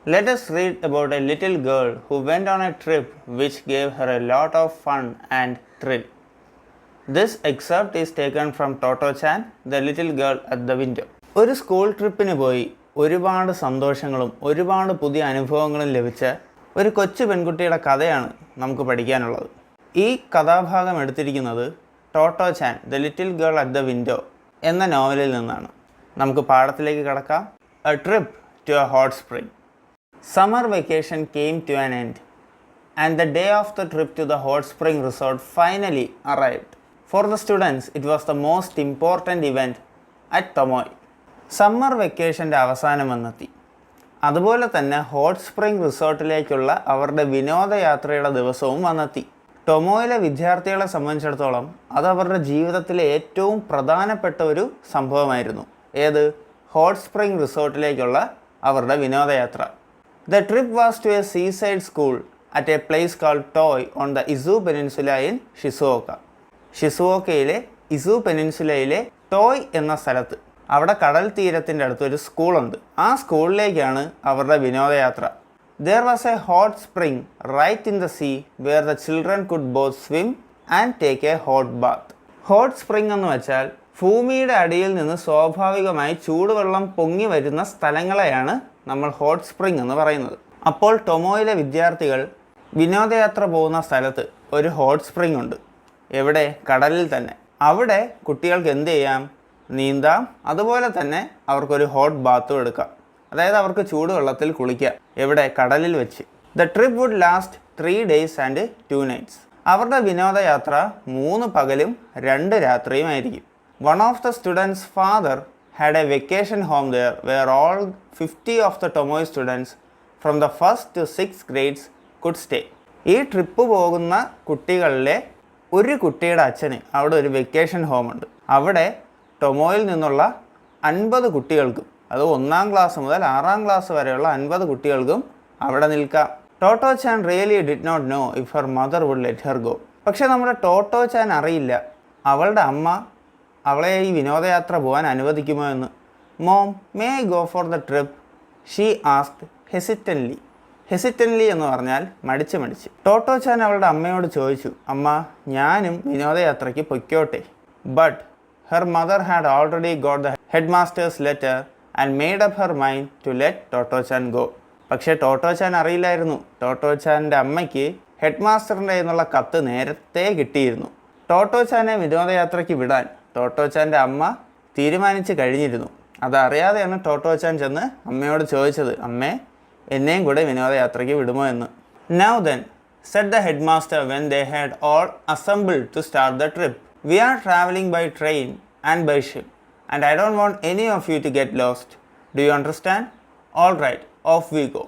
Let us read about a little girl who went on a trip which gave her a lot of fun and thrill. This excerpt is taken from Toto-chan, The Little Girl at the Window. ഒരു school ട്രിപ്പിന് പോയി ഒരുപാട് സന്തോഷങ്ങളും ഒരുപാട് പുതിയ അനുഭവങ്ങളും ലഭിച്ച ഒരു കൊച്ചു പെൺകുട്ടിയുടെ കഥയാണ് നമുക്ക് പഠിക്കാനുള്ളത്. ഈ കഥാഭാഗം എടുത്തിരിക്കുന്നത് Totto Chan the little girl at the window എന്ന നോവലിൽ നിന്നാണ്. നമുക്ക് പാഠത്തിലേക്ക് കടക്കാം. A trip to a hot spring. Summer vacation came to an end, and the day of the trip to the hot spring resort finally arrived. For the students, it was the most important event at Tomoe. Summer വെക്കേഷൻ്റെ അവസാനം വന്നെത്തി. അതുപോലെ തന്നെ hot spring റിസോർട്ടിലേക്കുള്ള അവരുടെ വിനോദയാത്രയുടെ ദിവസവും വന്നെത്തി. ടൊമോയിലെ വിദ്യാർത്ഥികളെ സംബന്ധിച്ചിടത്തോളം അത് അവരുടെ ജീവിതത്തിലെ ഏറ്റവും പ്രധാനപ്പെട്ട ഒരു സംഭവമായിരുന്നു. ഏത്? ഹോട്ട് സ്പ്രിംഗ് റിസോർട്ടിലേക്കുള്ള അവരുടെ വിനോദയാത്ര. The trip was to a seaside school at a place called Toi on the Izu Peninsula in Shizuoka. ഷിസുവോക്കയിലെ ഇസു പെനിൻസുലയിലെ ടോയ് എന്ന സ്ഥലത്ത്, അവിടെ കടൽ തീരത്തിൻ്റെ അടുത്തൊരു സ്കൂളുണ്ട്. ആ സ്കൂളിലേക്കാണ് അവരുടെ വിനോദയാത്ര. There was a hot spring right in the sea where the children could both swim and take a hot bath. Hot spring എന്ന് വെച്ചാൽ ഭൂമിയുടെ അടിയിൽ നിന്ന് സ്വാഭാവികമായി ചൂടുവെള്ളം പൊങ്ങി വരുന്ന സ്ഥലങ്ങളെയാണ് നമ്മൾ ഹോട്ട് സ്പ്രിംഗ് എന്ന് പറയുന്നത്. അപ്പോൾ ടൊമോയിലെ വിദ്യാർത്ഥികൾ വിനോദയാത്ര പോകുന്ന സ്ഥലത്ത് ഒരു ഹോട്ട് സ്പ്രിംഗ് ഉണ്ട്. എവിടെ? കടലിൽ തന്നെ. അവിടെ കുട്ടികൾക്ക് എന്ത് ചെയ്യാം? നീന്താം. അതുപോലെ തന്നെ അവർക്കൊരു ഹോട്ട് ബാത്തും എടുക്കാം. അതായത് അവർക്ക് ചൂടുവെള്ളത്തിൽ കുളിക്കാം. എവിടെ? കടലിൽ വെച്ച്. The trip would last 3 days and 2 nights. അവരുടെ വിനോദയാത്ര 3 പകലും 2 രാത്രിയുമായിരിക്കും. One of the students' father had a vacation home there where all 50 of the Tomoe students from the 1st to 6th grades could stay. ഈ trip പോകുന്ന കുട്ടികളിലെ ഒരു കുട്ടിയുടെ അച്ഛന് അവിടെ ഒരു വെക്കേഷൻ ഹോമുണ്ട്. അവിടെ ടൊമോയിൽ നിന്നുള്ള 50 കുട്ടികൾക്കും, അത് 1ാം ക്ലാസ് മുതൽ 6ാം ക്ലാസ് വരെയുള്ള 50 കുട്ടികൾക്കും അവിടെ നിൽക്കാം. Totto Chan really did not know if her mother would let her go. പക്ഷേ നമ്മുടെ ടോട്ടോ-ചാൻ അറിയില്ല അവളുടെ അമ്മ അവളെ ഈ വിനോദയാത്ര പോകാൻ അനുവദിക്കുമോ എന്ന്. Mom, may I go for the trip? She asked ഹെസിറ്റൻ്റ്ലി. ഹെസിറ്റൻ്റ്ലി എന്ന് പറഞ്ഞാൽ മടിച്ച്. ടോട്ടോ-ചാൻ അവളുടെ അമ്മയോട് ചോദിച്ചു, അമ്മ, ഞാനും വിനോദയാത്രയ്ക്ക് പൊയ്ക്കോട്ടെ? But her mother had already got the head master's letter and made up her mind to let Totto Chan go. പക്ഷേ ടോട്ടോ-ചാൻ അറിയില്ലായിരുന്നു, ടോട്ടോ-ചാൻ്റെ അമ്മയ്ക്ക് ഹെഡ് മാസ്റ്ററിൻ്റെ എന്നുള്ള കത്ത് നേരത്തെ കിട്ടിയിരുന്നു. ടോട്ടോ-ചാനെ വിനോദയാത്രയ്ക്ക് വിടാൻ ടോട്ടോ-ചാൻ്റെ അമ്മ തീരുമാനിച്ച് കഴിഞ്ഞിരുന്നു. അതറിയാതെയാണ് ടോട്ടോ-ചാൻ ചെന്ന് അമ്മയോട് ചോദിച്ചത്, അമ്മേ, എന്നെയും കൂടെ വിനോദയാത്രയ്ക്ക് വിടുമോ എന്ന്. Now then, said the headmaster when they had all assembled to start the trip, we are traveling by train and by ship, and I don't want any of you to get lost. Do you understand? All right, off we go.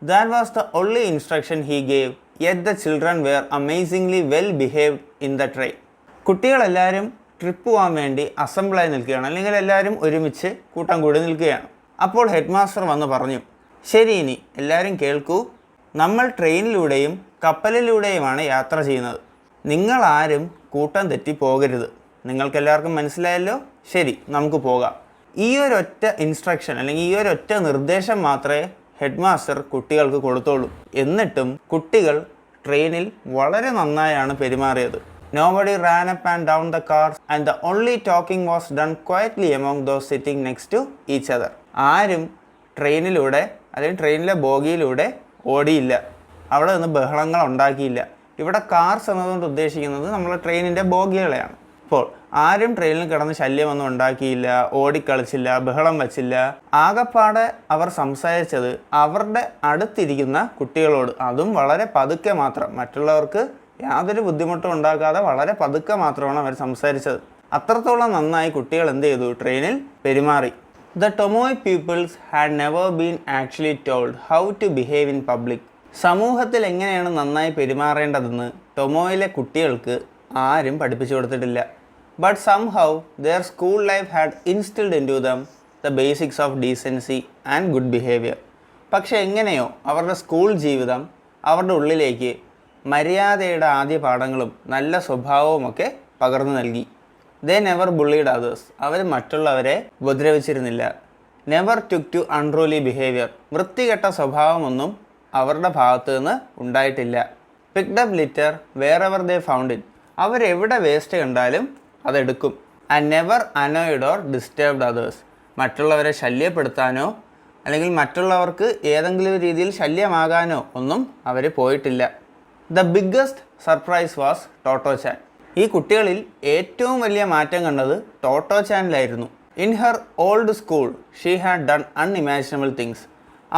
That was the only instruction he gave, yet the children were amazingly well behaved in the train. കുട്ടികളെല്ലാവരും trip പോകാൻ വേണ്ടി അസംബിളായി നിൽക്കുകയാണ്, അല്ലെങ്കിൽ എല്ലാവരും ഒരുമിച്ച് കൂട്ടം കൂടി നിൽക്കുകയാണ്. അപ്പോൾ ഹെഡ് മാസ്റ്റർ വന്ന് പറഞ്ഞു, ശരി, ഇനി എല്ലാവരും കേൾക്കൂ, നമ്മൾ ട്രെയിനിലൂടെയും കപ്പലിലൂടെയുമാണ് യാത്ര ചെയ്യുന്നത്. നിങ്ങളാരും കൂട്ടം തെറ്റി പോകരുത്. നിങ്ങൾക്കെല്ലാവർക്കും മനസ്സിലായല്ലോ? ശരി, നമുക്ക് പോകാം. ഈ ഒരൊറ്റ ഇൻസ്ട്രക്ഷൻ അല്ലെങ്കിൽ ഈ ഒരൊറ്റ നിർദ്ദേശം മാത്രമേ ഹെഡ് മാസ്റ്റർ കുട്ടികൾക്ക് കൊടുത്തോളൂ. എന്നിട്ടും കുട്ടികൾ ട്രെയിനിൽ വളരെ നന്നായാണ് പെരുമാറിയത്. Nobody ran up and down the cars and the only talking was done quietly among those sitting next to each other. ആരും ട്രെയിനിലൂടെ അല്ലെങ്കിൽ ട്രെയിനിലെ ബോഗിയിലൂടെ ഓടിയില്ല, അവിടെ നിന്ന് ബഹളങ്ങൾ ഉണ്ടാക്കിയില്ല. ഇവിടെ കാർസ് എന്നതുകൊണ്ട് ഉദ്ദേശിക്കുന്നത് നമ്മൾ ട്രെയിനിൻ്റെ ബോഗികളെയാണ്. അപ്പോൾ ആരും ട്രെയിനിൽ കിടന്ന് ശല്യമൊന്നും ഉണ്ടാക്കിയില്ല, ഓടിക്കളിച്ചില്ല, ബഹളം വച്ചില്ല. ആകപ്പാടെ അവർ സംസാരിച്ചത് അവരുടെ അടുത്തിരിക്കുന്ന കുട്ടികളോട്, അതും വളരെ പതുക്കെ മാത്രം, മറ്റുള്ളവർക്ക് യാതൊരു ബുദ്ധിമുട്ടും ഉണ്ടാക്കാതെ വളരെ പതുക്കെ മാത്രമാണ് അവർ സംസാരിച്ചത്. അത്രത്തോളം നന്നായി കുട്ടികൾ എന്ത് ചെയ്തു? ട്രെയിനിൽ പെരുമാറി. The Tomoe pupils had never been actually told how to behave in public. സമൂഹത്തിൽ എങ്ങനെയാണ് നന്നായി പെരുമാറേണ്ടതെന്ന് ടൊമോയിലെ കുട്ടികൾക്ക് ആരും പഠിപ്പിച്ചു കൊടുത്തിട്ടില്ല. But somehow their school life had instilled into them the basics of decency and good behavior. പക്ഷെ എങ്ങനെയോ അവരുടെ സ്കൂൾ ജീവിതം അവരുടെ ഉള്ളിലേക്ക് മര്യാദയുടെ ആദ്യ പാഠങ്ങളും നല്ല സ്വഭാവവുമൊക്കെ പകർന്നു നൽകി. They never bullied others. അവർ മറ്റുള്ളവരെ ഉപദ്രവിച്ചിരുന്നില്ല. Never took to unruly behaviour. വൃത്തികെട്ട സ്വഭാവമൊന്നും അവരുടെ ഭാഗത്തു നിന്ന് ഉണ്ടായിട്ടില്ല. Picked up litter wherever they found it. അവരെവിടെ വേസ്റ്റ് കണ്ടാലും അതെടുക്കും. And never annoyed or disturbed others. മറ്റുള്ളവരെ ശല്യപ്പെടുത്താനോ അല്ലെങ്കിൽ മറ്റുള്ളവർക്ക് ഏതെങ്കിലും രീതിയിൽ ശല്യമാകാനോ ഒന്നും അവർ പോയിട്ടില്ല. The biggest surprise was Totto Chan. ഈ കുട്ടികളിൽ ഏറ്റവും വലിയ മാറ്റം കണ്ടത് ടോട്ടോ ചാനിലായിരുന്നു. In her old school she had done unimaginable things.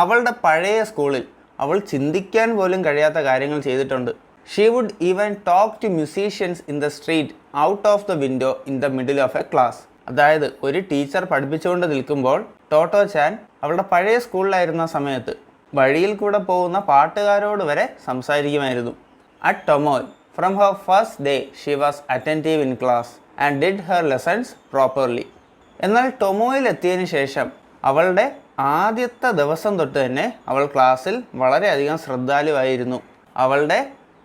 അവളുടെ പഴയ സ്കൂളിൽ അവൾ ചിന്തിക്കാൻ പോലും കഴിയാത്ത കാര്യങ്ങൾ ചെയ്തിട്ടുണ്ട്. She would even talk to musicians in the street out of the window in the middle of a class. അതായത് ഒരു ടീച്ചർ പഠിപ്പിച്ചുകൊണ്ട് നിൽക്കുമ്പോൾ ടോട്ടോ ചാൻ അവളുടെ പഴയ സ്കൂളിലായിരുന്ന സമയത്ത് വഴിയിൽ കൂടെ പോകുന്ന പാട്ടുകാരോട് വരെ സംസാരിക്കുമായിരുന്നു. At Tomoe from her first day she was attentive in class and did her lessons properly. എന്നാൽ ടൊമോയിൽ എത്തിയതിനു ശേഷം അവളുടെ ആദ്യത്തെ ദിവസം തൊട്ട് തന്നെ അവൾ ക്ലാസ്സിൽ വളരെയധികം ശ്രദ്ധാലുവായിരുന്നു. അവളുടെ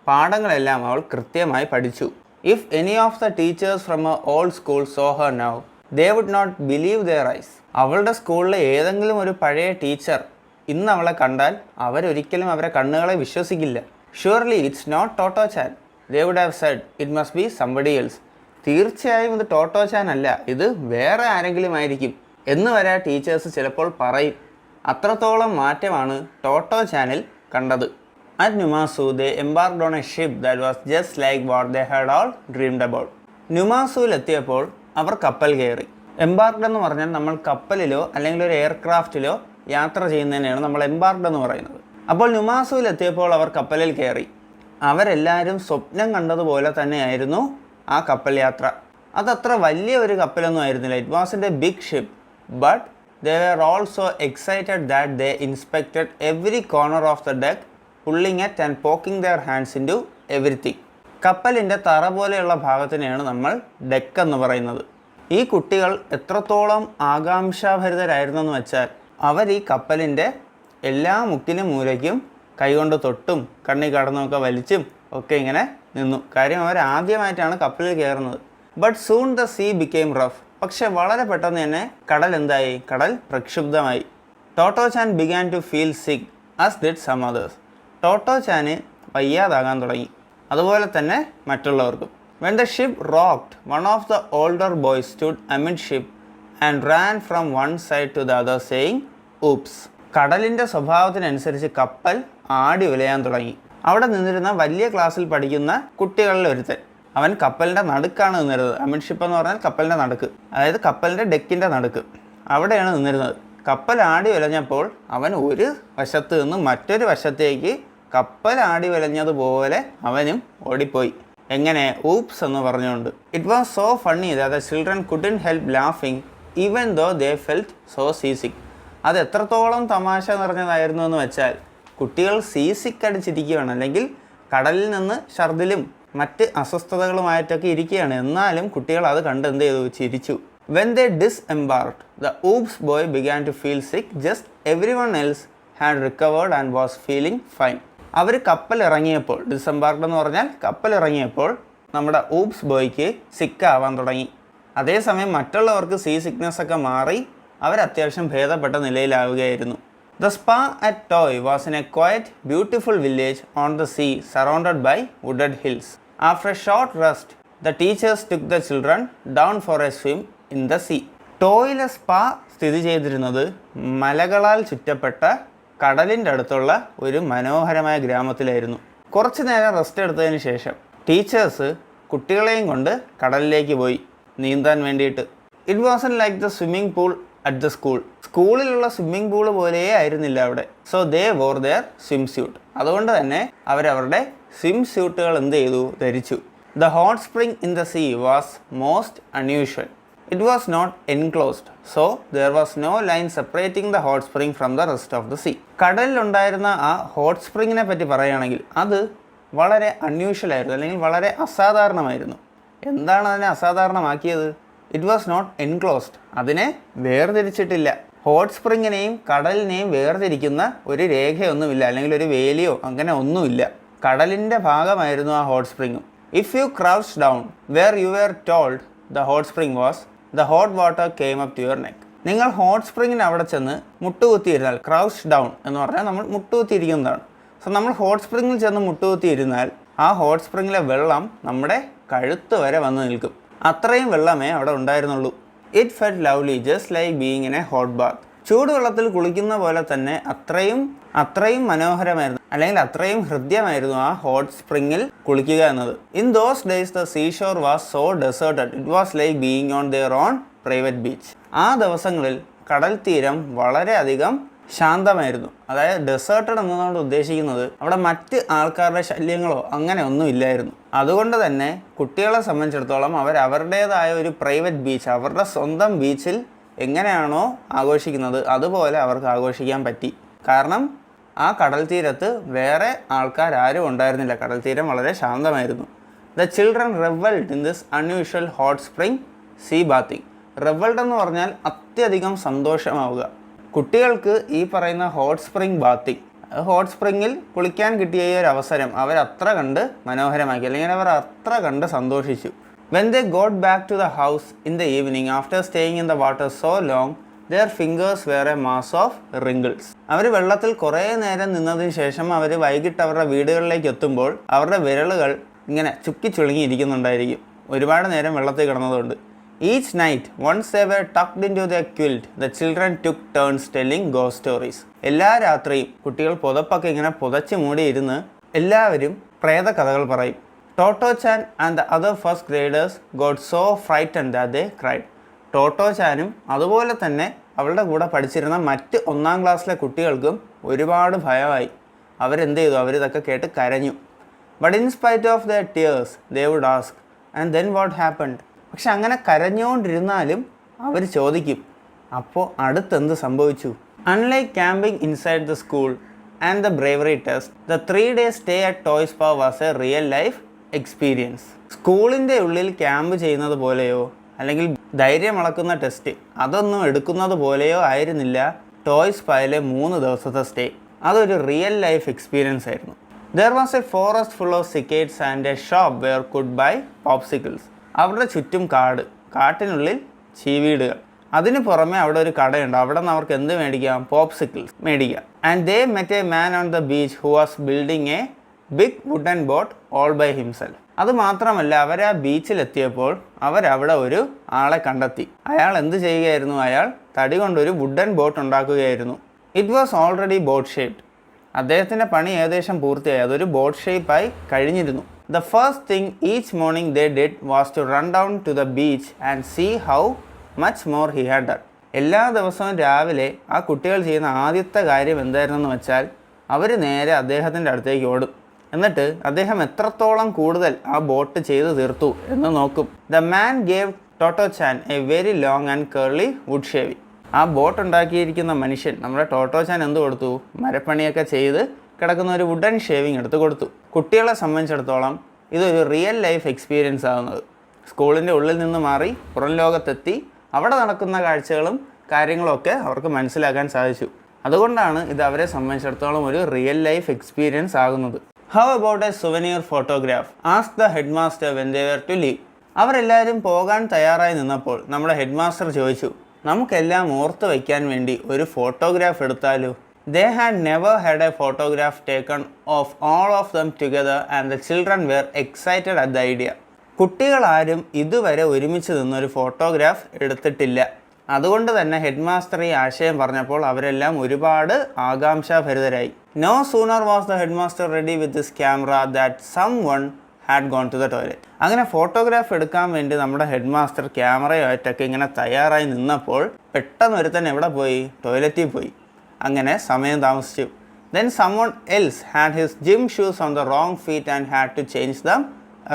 പാഠങ്ങളെല്ലാം അവൾ കൃത്യമായി പഠിച്ചു. If any of the teachers from a old school so her now they would not believe their eyes. അവളുടെ സ്കൂളിലെ ഏതെങ്കിലും ഒരു പഴയ ടീച്ചർ ഇന്ന് അവളെ കണ്ടാൽ അവരൊരിക്കലും അവരെ കണ്ണുകളെ വിശ്വസിക്കില്ല. Surely it's not Totto chan. They would have said it must be somebody else. തീർച്ചയായും ഇത് ടോട്ടോ ചാൻ അല്ല, ഇത് വേറെ ആരെങ്കിലും ആയിരിക്കും എന്ന് വരെ ടീച്ചേഴ്സ് ചിലപ്പോൾ പറയും. അത്രത്തോളം മാറ്റമാണ് ടോട്ടോ ചാനിൽ കണ്ടത്. At Numazu, they embarked on a ship that was just like what they had all dreamed about. നുമാസുവിലെത്തിയപ്പോൾ അവർ കപ്പൽ കയറി. എംബാർക്ഡ് എന്ന് പറഞ്ഞാൽ നമ്മൾ കപ്പലിലോ അല്ലെങ്കിൽ ഒരു എയർക്രാഫ്റ്റിലോ യാത്ര ചെയ്യുന്നതിനെയാണ് നമ്മൾ എംബാർക്ഡ് എന്ന് പറയുന്നത്. അപ്പോൾ നുമാസുവിലെത്തിയപ്പോൾ അവർ കപ്പലിൽ കയറി. അവരെല്ലാവരും സ്വപ്നം കണ്ടതുപോലെ തന്നെയായിരുന്നു ആ കപ്പൽ യാത്ര. അതത്ര വലിയ ഒരു കപ്പലൊന്നും ആയിരുന്നില്ല. It was a big ship, but they were also excited that they inspected every corner of the deck, pulling at and poking their hands into everything. കപ്പലിൻ്റെ തറ പോലെയുള്ള ഭാഗത്തിനെയാണ് നമ്മൾ ഡെക്ക് എന്ന് പറയുന്നത്. ഈ കുട്ടികൾ എത്രത്തോളം ആകാംക്ഷാഭരിതരായിരുന്നെന്ന് വെച്ചാൽ അവർ ഈ കപ്പലിൻ്റെ എല്ലാ മുക്കിലും മൂലയ്ക്കും കൈകൊണ്ട് തൊട്ടും കണ്ണി കടന്നുമൊക്കെ വലിച്ചും ഒക്കെ ഇങ്ങനെ നിന്നു. കാര്യം അവർ ആദ്യമായിട്ടാണ് കപ്പലിൽ കയറുന്നത്. But soon the sea became rough. പക്ഷെ വളരെ പെട്ടെന്ന് തന്നെ കടൽ എന്തായി? കടൽ പ്രക്ഷുബ്ധമായി. Totto chan began to feel sick as did some others. Totto ചാന് വയ്യാതാകാൻ തുടങ്ങി, അതുപോലെ തന്നെ മറ്റുള്ളവർക്കും. When the ship rocked, one of the older boys stood amid ship and ran from one side to the other saying oops. കടലിൻ്റെ സ്വഭാവത്തിനനുസരിച്ച് കപ്പൽ ആടി ഉലയാൻ തുടങ്ങി. അവിടെ നിന്നിരുന്ന വലിയ ക്ലാസ്സിൽ പഠിക്കുന്ന കുട്ടികളിൽ ഒരുത്തൻ, അവൻ കപ്പലിൻ്റെ നടുക്കാണ് നിന്നിരുന്നത്. അമിഡ് ഷിപ്പ് എന്ന് പറഞ്ഞാൽ കപ്പലിൻ്റെ നടുക്ക്, അതായത് കപ്പലിൻ്റെ ഡെക്കിൻ്റെ നടുക്ക്, അവിടെയാണ് നിന്നിരുന്നത്. കപ്പൽ ആടി ഉലഞ്ഞപ്പോൾ അവൻ ഒരു വശത്ത് നിന്ന് മറ്റൊരു വശത്തേക്ക് കപ്പൽ ആടി ഉലഞ്ഞതുപോലെ അവനും ഓടിപ്പോയി. എങ്ങനെ? ഊപ്സ് എന്ന് പറഞ്ഞുകൊണ്ട്. It was so funny that the children couldn't help ലാഫിങ് even though they felt so seasick. അത് എത്രത്തോളം തമാശ നിറഞ്ഞതായിരുന്നു എന്ന് വെച്ചാൽ കുട്ടികൾ സീസിക്ക് അടിച്ചിരിക്കുകയാണ്, അല്ലെങ്കിൽ കടലിൽ നിന്ന് ഛർദിലും മറ്റ് അസ്വസ്ഥതകളുമായിട്ടൊക്കെ ഇരിക്കുകയാണ്. എന്നാലും കുട്ടികൾ അത് കണ്ട് എന്ത് ചെയ്തു? ചിരിച്ചു. When they disembarked, the oops boy began to feel sick. Just everyone else had recovered and was feeling fine. അവർ കപ്പൽ ഇറങ്ങിയപ്പോൾ, ഡിസംബാർക്ഡ് എന്ന് പറഞ്ഞാൽ കപ്പൽ ഇറങ്ങിയപ്പോൾ നമ്മുടെ ഊപ്സ് ബോയ്ക്ക് സിക്കാവാൻ തുടങ്ങി. അതേസമയം മറ്റുള്ളവർക്ക് സീ സിക്നെസ് ഒക്കെ മാറി അവർ അത്യാവശ്യം ഭേദപ്പെട്ട നിലയിലാവുകയായിരുന്നു. The spa at Toy was in a quiet, beautiful village on the sea surrounded by wooded hills. After a short rest, the teachers took the children down for a swim in the sea. ടോയിലെ spa സ്ഥിതി ചെയ്തിരുന്നത് മലകളാൽ ചുറ്റപ്പെട്ട കടലിൻ്റെ അടുത്തുള്ള ഒരു മനോഹരമായ ഗ്രാമത്തിലായിരുന്നു. കുറച്ച് നേരം റെസ്റ്റ് എടുത്തതിന് ശേഷം ടീച്ചേഴ്സ് കുട്ടികളെയും കൊണ്ട് കടലിലേക്ക് പോയി നീന്താൻ വേണ്ടിയിട്ട്. It wasn't like the swimming pool at the school. സ്കൂളിലുള്ള സ്വിമ്മിംഗ് പൂൾ പോലെയേ ആയിരുന്നില്ല അവിടെ. So they wore their swim suit. അതുകൊണ്ട് തന്നെ അവരവരുടെ സ്വിം സ്യൂട്ടുകൾ എന്ത് ചെയ്തു? ധരിച്ചു. The hot spring in the sea was most unusual. It was not enclosed, so there was no line separating the hot spring from the rest of the sea. കടലിലുണ്ടായിരുന്ന ആ hot സ്പ്രിങ്ങിനെ പറ്റി പറയുകയാണെങ്കിൽ അത് വളരെ അൺയൂഷ്വൽ ആയിരുന്നു, അല്ലെങ്കിൽ വളരെ അസാധാരണമായിരുന്നു. എന്താണ് അതിനെ അസാധാരണമാക്കിയത്? It was not enclosed. അതിനെ വേർതിരിച്ചിട്ടില്ല. ഹോട്ട് സ്പ്രിങ്ങിനെയും കടലിനെയും വേർതിരിക്കുന്ന ഒരു രേഖയൊന്നുമില്ല, അല്ലെങ്കിൽ ഒരു വേലിയോ അങ്ങനെ ഒന്നുമില്ല. കടലിൻ്റെ ഭാഗമായിരുന്നു ആ hot സ്പ്രിങ്ങും. If you crouched down where you were told the hot spring was, the hot water came up to your neck. നിങ്ങൾ ഹോട്ട് സ്പ്രിങ്ങിന് അവിടെ ചെന്ന് മുട്ടുകുത്തിയിരുന്നാൽ, ക്രൗച്ച് ഡൗൺ എന്ന് പറഞ്ഞാൽ നമ്മൾ മുട്ടുകുത്തിയിരിക്കുന്നതാണ്. സോ നമ്മൾ ഹോട്ട് സ്പ്രിങ്ങിൽ ചെന്ന് മുട്ടുകുത്തിയിരുന്നാൽ ആ ഹോട്ട് സ്പ്രിങ്ങിലെ വെള്ളം നമ്മുടെ കഴുത്ത് വരെ വന്ന് നിൽക്കും. അത്രയും വെള്ളമേ അവിടെ ഉണ്ടായിരുന്നുള്ളൂ. It felt lovely just like being in a hot bath. ചൂടുവെള്ളത്തിൽ കുളിക്കുന്ന പോലെ തന്നെ അത്രയും മനോഹരമായിരുന്നു, അല്ലെങ്കിൽ അത്രയും ഹൃദ്യമായിരുന്നു ആ ഹോട്ട് സ്പ്രിങ്ങിൽ കുളിക്കുക എന്നത്. In those days the seashore was so deserted it was like being on their own private beach. ആ ദിവസങ്ങളിൽ കടൽ തീരം വളരെയധികം ശാന്തമായിരുന്നു. അതായത് ഡെസേർട്ടഡ് എന്നതുകൊണ്ട് ഉദ്ദേശിക്കുന്നത് അവിടെ മറ്റ് ആൾക്കാരുടെ ശല്യങ്ങളോ അങ്ങനെ ഒന്നും ഇല്ലായിരുന്നു. അതുകൊണ്ട് തന്നെ കുട്ടികളെ സംബന്ധിച്ചിടത്തോളം അവരുടേതായ ഒരു പ്രൈവറ്റ് ബീച്ച്, അവരുടെ സ്വന്തം ബീച്ചിൽ എങ്ങനെയാണോ ആഘോഷിക്കുന്നത് അതുപോലെ അവർക്ക് ആഘോഷിക്കാൻ പറ്റി. കാരണം ആ കടൽ തീരത്ത് വേറെ ആൾക്കാരും ഉണ്ടായിരുന്നില്ല. കടൽ തീരം വളരെ ശാന്തമായിരുന്നു. The children revelled in this unusual hot spring sea bathing. Revelled എന്ന് പറഞ്ഞാൽ അത്യധികം സന്തോഷമാവുക. കുട്ടികൾക്ക് ഈ പറയുന്ന ഹോട്ട് സ്പ്രിംഗ് ബാത്തിങ്, ഹോട്ട് സ്പ്രിങ്ങിൽ കുളിക്കാൻ കിട്ടിയ ഈ ഒരു അവസരം അവരത്ര കണ്ട് മനോഹരമാക്കി, അല്ലെങ്കിൽ അവർ അത്ര കണ്ട് സന്തോഷിച്ചു. When they got back to the house in the evening after staying in the water so long, their fingers were a mass of wrinkles. അവർ വെള്ളത്തിൽ കുറേ നേരം നിന്നതിന് ശേഷം അവർ വൈകിട്ട് അവരുടെ വീടുകളിലേക്ക് എത്തുമ്പോൾ അവരുടെ വിരലുകൾ ഇങ്ങനെ ചുക്കി ചുളുങ്ങിയിരിക്കുന്നുണ്ടായിരിക്കും, ഒരുപാട് നേരം വെള്ളത്തിൽ കിടന്നതുകൊണ്ട്. Each night, once they were tucked into their quilt, the children took turns telling ghost stories. എല്ലാ രാത്രിയും കുട്ടികൾ പുതപ്പൊക്കെ ഇങ്ങനെ പുതച്ച് മൂടിയിരുന്ന് എല്ലാവരും പ്രേത കഥകൾ പറയും. Toto Chan and the other first graders got so frightened that they cried. ടോട്ടോ ചാനും അതുപോലെ തന്നെ അവളുടെ കൂടെ പഠിച്ചിരുന്ന മറ്റ് 1ാം ക്ലാസ്സിലെ കുട്ടികൾക്കും ഒരുപാട് ഭയമായി. അവരെന്ത് ചെയ്തു? അവരിതൊക്കെ കേട്ട് കരഞ്ഞു. But in spite of their tears, they would ask, and then what happened? പക്ഷെ അങ്ങനെ കരഞ്ഞുകൊണ്ടിരുന്നാലും അവർ ചോദിക്കും, അപ്പോൾ അടുത്തെന്ത് സംഭവിച്ചു? Unlike camping inside the school and the bravery test, the 3-day stay at Toy Spa was a real life experience. സ്കൂളിൻ്റെ ഉള്ളിൽ camp ചെയ്യുന്നത് പോലെയോ അല്ലെങ്കിൽ ധൈര്യം അളക്കുന്ന ടെസ്റ്റ് അതൊന്നും എടുക്കുന്നത് പോലെയോ ആയിരുന്നില്ല ടോയ് സ്പായിലെ 3 ദിവസത്തെ സ്റ്റേ. അതൊരു റിയൽ ലൈഫ് എക്സ്പീരിയൻസ് ആയിരുന്നു. There was a forest full of cicadas and a shop where could buy popsicles. അവരുടെ ചുറ്റും കാട്ടിനുള്ളിൽ ചീവീടുകൾ. അതിന് പുറമെ അവിടെ ഒരു കടയുണ്ട്, അവിടെ നിന്ന് അവർക്ക് എന്ത് മേടിക്കാം? പോപ്സിക്കിൾസ് മേടിക്കാം. And they met a man on the beach who was building a big wooden boat all by himself. അത് മാത്രമല്ല, അവർ ആ ബീച്ചിലെത്തിയപ്പോൾ അവരവിടെ ഒരു ആളെ കണ്ടെത്തി. അയാൾ എന്ത് ചെയ്യുകയായിരുന്നു? അയാൾ തടി കൊണ്ടൊരു വുഡൻ ബോട്ട് ഉണ്ടാക്കുകയായിരുന്നു. It was already boat shaped. അദ്ദേഹത്തിൻ്റെ പണി ഏകദേശം പൂർത്തിയായി, അതൊരു ബോട്ട് ഷേപ്പായി കഴിഞ്ഞിരുന്നു. The first thing each morning they did was to run down to the beach and see how much more he had done. എല്ലാ ദിവസവും രാവിലെ ആ കുട്ടികൾ ചെയ്യുന്ന ആദ്യത്തെ കാര്യം എന്തായിരുന്നെന്ന് വെച്ചാൽ അവർ നേരെ അദ്ദേഹത്തിൻ്റെ അടുത്തേക്ക് ഓടും. എന്നിട്ട് അദ്ദേഹം എത്രത്തോളം കൂടുതൽ ആ ബോട്ട് ചെയ്ത് തീർത്തു എന്ന് നോക്കും. The man gave Totto chan a very long and curly wood shaving. ആ ബോട്ട് ഉണ്ടാക്കിയിരിക്കുന്ന മനുഷ്യൻ നമ്മുടെ ടോട്ടോ ചാൻ എന്ത് കൊടുത്തു? മരപ്പണിയൊക്കെ ചെയ്ത് കിടക്കുന്ന ഒരു വുഡൻ ഷേവിംഗ് എടുത്ത് കൊടുത്തു. കുട്ടികളെ സംബന്ധിച്ചിടത്തോളം ഇതൊരു റിയൽ ലൈഫ് എക്സ്പീരിയൻസ് ആകുന്നത്. സ്കൂളിൻ്റെ ഉള്ളിൽ നിന്ന് മാറി പുറം ലോകത്തെത്തി അവിടെ നടക്കുന്ന കാഴ്ചകളും കാര്യങ്ങളൊക്കെ അവർക്ക് മനസ്സിലാക്കാൻ സാധിച്ചു. അതുകൊണ്ടാണ് ഇത് അവരെ സംബന്ധിച്ചിടത്തോളം ഒരു റിയൽ ലൈഫ് എക്സ്പീരിയൻസ് ആകുന്നത്. How about a souvenir photograph? Asked the headmaster when they were to leave. അവരെല്ലാവരും പോകാൻ തയ്യാറായി നിന്നപ്പോൾ നമ്മുടെ ഹെഡ് മാസ്റ്റർ ചോദിച്ചു, നമുക്കെല്ലാം ഓർത്ത് വയ്ക്കാൻ വേണ്ടി ഒരു ഫോട്ടോഗ്രാഫ് എടുത്താലോ? They had never had a photograph taken of all of them together and the children were excited at the idea. കുട്ടികളാരും ഇതുവരെ ഒരുമിച്ച് നിന്നൊരു ഫോട്ടോഗ്രാഫ് എടുത്തിട്ടില്ല. അതുകൊണ്ട് തന്നെ ഹെഡ് മാസ്റ്റർ ഈ ആശയം പറഞ്ഞപ്പോൾ അവരെല്ലാം ഒരുപാട് ആകാംക്ഷാഭരിതരായി. No sooner was the head master ready with this camera that someone had gone to the toilet. അങ്ങനെ ഫോട്ടോഗ്രാഫ് എടുക്കാൻ വേണ്ടി നമ്മുടെ ഹെഡ് മാസ്റ്റർ ക്യാമറയായിട്ടൊക്കെ ഇങ്ങനെ തയ്യാറായി നിന്നപ്പോൾ പെട്ടെന്ന് ഒരുത്തൻ എവിടെ പോയി? ടോയ്ലറ്റിൽ പോയി. അങ്ങനെ സമയം താമസിച്ചു. Then someone else had his gym shoes on the wrong feet and had to change them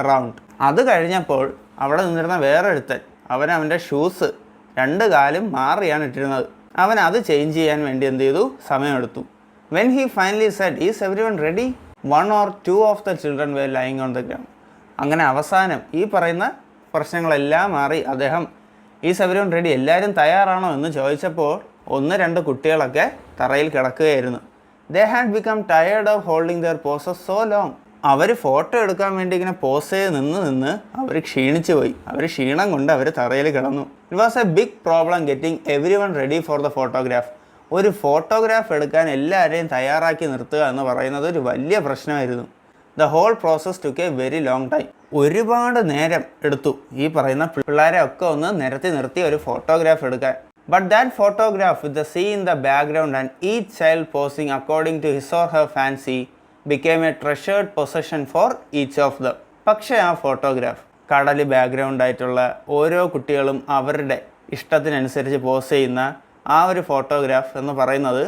around. അത് കഴിഞ്ഞപ്പോൾ അവിടെ നിന്നിരുന്ന വേറൊരുത്തൻ അവൻ്റെ ഷൂസ് 2 കാലും മാറിയാണ് ഇട്ടിരുന്നത്. അവൻ അത് ചേഞ്ച് ചെയ്യാൻ വേണ്ടി എന്ത് ചെയ്തു? സമയമെടുത്തു. When he finally said, is everyone ready? 1 or 2 of the children were lying on the ground. അങ്ങനെ അവസാനം ഈ പറയുന്ന പ്രശ്നങ്ങളെല്ലാം മാറി അദ്ദേഹം ഈസ് എവരി വൺ റെഡി, എല്ലാവരും തയ്യാറാണോ എന്ന് ചോദിച്ചപ്പോൾ 1-2 കുട്ടികളൊക്കെ തറയിൽ കിടക്കുകയായിരുന്നു. They had become tired of holding their poses so long. അവർ ഫോട്ടോ എടുക്കാൻ വേണ്ടി ഇങ്ങനെ പോസ് ചെയ്ത് നിന്ന് അവർ ക്ഷീണിച്ചു പോയി. അവർ ക്ഷീണം കൊണ്ട് അവർ തറയിൽ കിടന്നു. It was a big problem getting everyone ready for the photograph. ഒരു ഫോട്ടോഗ്രാഫ് എടുക്കാൻ എല്ലാവരെയും തയ്യാറാക്കി നിർത്തുക എന്ന് പറയുന്നത് ഒരു വലിയ പ്രശ്നമായിരുന്നു. The whole process took a very long time. ഒരുപാട് നേരം എടുത്തു ഈ പറയുന്ന പിള്ളേരെ ഒക്കെ ഒന്ന് നിരത്തി നിർത്തി ഒരു ഫോട്ടോഗ്രാഫ് എടുക്കാൻ. But that photograph with the sea in the background and each child posing according to his or her fancy became a treasured possession for each of them. പക്ഷേ ആ ഫോട്ടോഗ്രാഫ് കടൽ ബാക്ക്ഗ്രൗണ്ട് ആയിട്ടുള്ള ഓരോ കുട്ടികളും അവരുടെ ഇഷ്ടത്തിനനുസരിച്ച് പോസ് ചെയ്യുന്ന ആ ഒരു ഫോട്ടോഗ്രാഫ് എന്ന് പറയുന്നത്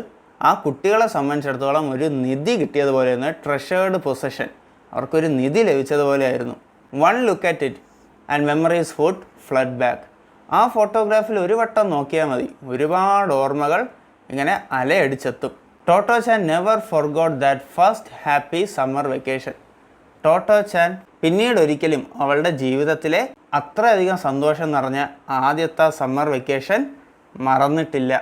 ആ കുട്ടികളെ സംബന്ധിച്ചിടത്തോളം ഒരു നിധി കിട്ടിയതുപോലെയാണ്. ട്രഷേർഡ് പൊസഷൻ, അവർക്കൊരു നിധി ലഭിച്ചതുപോലെയായിരുന്നു. One look at it and memories would flood back. ആ ഫോട്ടോഗ്രാഫിൽ ഒരു വട്ടം നോക്കിയാൽ മതി, ഒരുപാട് ഓർമ്മകൾ ഇങ്ങനെ അലയടിച്ചെത്തും. Totto Chan never forgot that first happy summer vacation. Totto Chan പിന്നീട് ഒരിക്കലും അവളുടെ ജീവിതത്തിലെ അത്രയധികം സന്തോഷം നിറഞ്ഞ ആദ്യത്തെ സമ്മർ വെക്കേഷൻ മറന്നിട്ടില്ല.